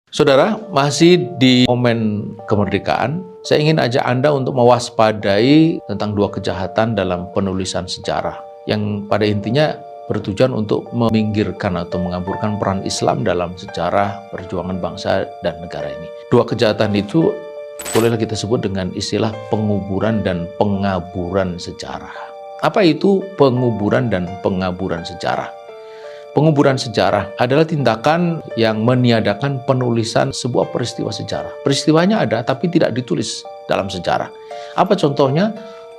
Saudara, masih di momen kemerdekaan, saya ingin ajak Anda untuk mewaspadai tentang dua kejahatan dalam penulisan sejarah yang pada intinya bertujuan untuk meminggirkan atau mengaburkan peran Islam dalam sejarah perjuangan bangsa dan negara ini. Dua kejahatan itu bolehlah kita sebut dengan istilah penguburan dan pengaburan sejarah. Apa itu penguburan dan pengaburan sejarah? Penguburan sejarah adalah tindakan yang meniadakan penulisan sebuah peristiwa sejarah. Peristiwanya ada tapi tidak ditulis dalam sejarah. Apa contohnya?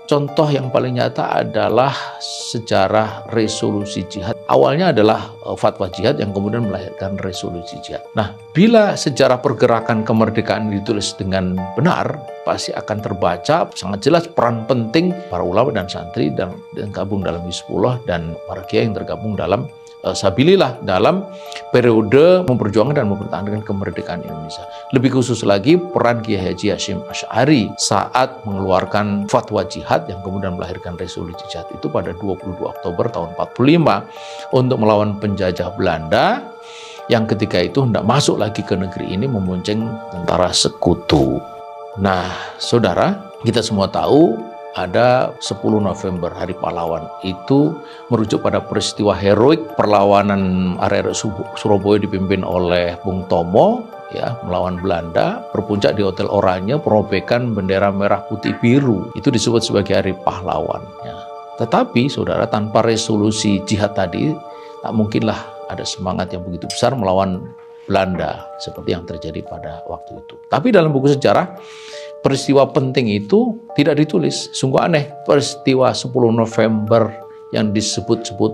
Contoh yang paling nyata adalah sejarah resolusi jihad. Awalnya adalah fatwa jihad yang kemudian melahirkan resolusi jihad. Nah, bila sejarah pergerakan kemerdekaan ditulis dengan benar, pasti akan terbaca sangat jelas peran penting para ulama dan santri dan gabung dalam Hizbullah dan para kiai yang tergabung dalam Sabilillah dalam periode memperjuangkan dan mempertahankan kemerdekaan Indonesia. Lebih khusus lagi peran Kiai Haji Hashim Asy'ari saat mengeluarkan fatwa jihad yang kemudian melahirkan resolusi jihad itu pada 22 Oktober tahun 45 untuk melawan penjajah Belanda yang ketika itu hendak masuk lagi ke negeri ini memonceng tentara sekutu. Nah, saudara, kita semua tahu ada 10 November, Hari Pahlawan. Itu merujuk pada peristiwa heroik perlawanan arek-arek Surabaya dipimpin oleh Bung Tomo ya, melawan Belanda, berpuncak di Hotel Oranye, perobekan bendera merah putih biru. Itu disebut sebagai Hari Pahlawan ya. Tetapi saudara, tanpa resolusi jihad tadi, tak mungkinlah ada semangat yang begitu besar melawan Belanda seperti yang terjadi pada waktu itu. Tapi dalam buku sejarah, peristiwa penting itu tidak ditulis. Sungguh aneh, peristiwa 10 November yang disebut-sebut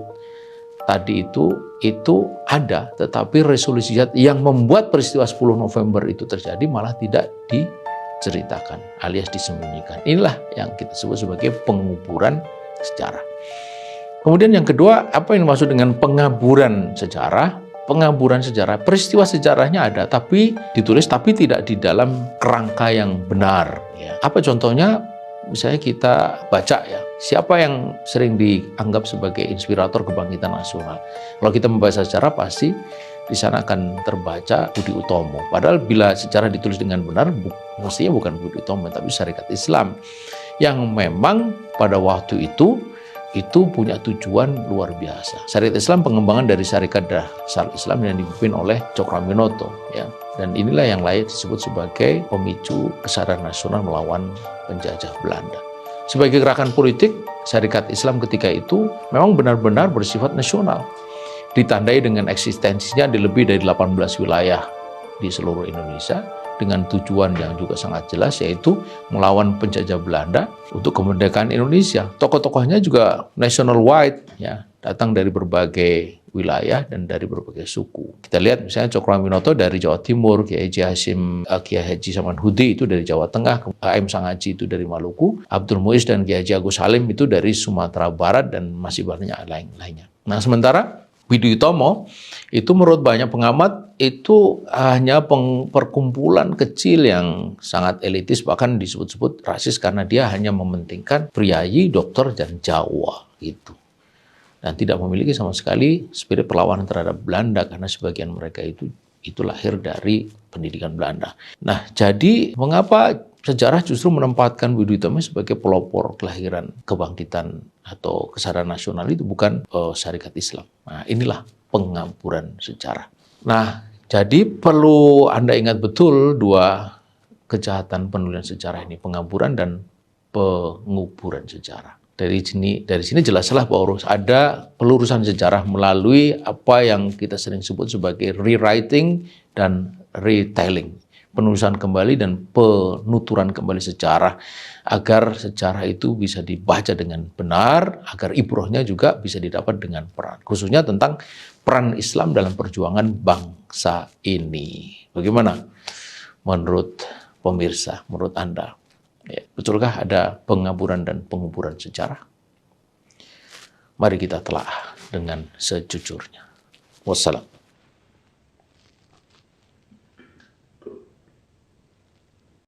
tadi itu ada, tetapi resolusi jihad yang membuat peristiwa 10 November itu terjadi malah tidak diceritakan alias disembunyikan. Inilah yang kita sebut sebagai penguburan sejarah. Kemudian yang kedua, apa yang dimaksud dengan pengaburan sejarah? Pengaburan sejarah, peristiwa sejarahnya ada tapi ditulis tapi tidak di dalam kerangka yang benar ya. Apa contohnya? Misalnya kita baca ya, siapa yang sering dianggap sebagai inspirator kebangkitan nasional. Kalau kita membaca sejarah pasti di sana akan terbaca Budi Utomo. Padahal bila sejarah ditulis dengan benar, mestinya bukan Budi Utomo tapi Syarikat Islam yang memang pada waktu itu punya tujuan luar biasa. Syarikat Islam pengembangan dari Syarikat Dasar Islam yang dipimpin oleh Cokroaminoto ya. Dan inilah yang layak disebut sebagai pemicu kesadaran nasional melawan penjajah Belanda. Sebagai gerakan politik, Syarikat Islam ketika itu memang benar-benar bersifat nasional. Ditandai dengan eksistensinya di lebih dari 18 wilayah di seluruh Indonesia dengan tujuan yang juga sangat jelas, yaitu melawan penjajah Belanda untuk kemerdekaan Indonesia. Tokoh-tokohnya juga national wide ya, datang dari berbagai wilayah dan dari berbagai suku. Kita lihat misalnya Cokroaminoto dari Jawa Timur, Kiai Haji Samanhudi itu dari Jawa Tengah, A.M. Sangaji itu dari Maluku, Abdul Muiz dan Kiai Haji Agus Salim itu dari Sumatera Barat dan masih banyak lainnya. Nah, sementara Budi Utomo itu menurut banyak pengamat itu hanya perkumpulan kecil yang sangat elitis, bahkan disebut-sebut rasis karena dia hanya mementingkan priayi, dokter, dan Jawa gitu. Dan tidak memiliki sama sekali spirit perlawanan terhadap Belanda karena sebagian mereka itu lahir dari pendidikan Belanda. Nah, jadi mengapa sejarah justru menempatkan Budi Utomo sebagai pelopor kelahiran kebangkitan atau kesadaran nasional itu bukan Syarikat Islam. Nah, inilah pengaburan sejarah. Nah, jadi perlu Anda ingat betul dua kejahatan penulisan sejarah ini, pengaburan dan penguburan sejarah. Dari sini jelaslah bahwa ada pelurusan sejarah melalui apa yang kita sering sebut sebagai rewriting dan retelling. Penulisan kembali dan penuturan kembali sejarah agar sejarah itu bisa dibaca dengan benar, agar ibrohnya juga bisa didapat dengan peran, khususnya tentang peran Islam dalam perjuangan bangsa ini. Bagaimana menurut pemirsa, menurut Anda? Ya, betulkah ada pengaburan dan penguburan sejarah? Mari kita telah dengan sejujurnya. Wassalam.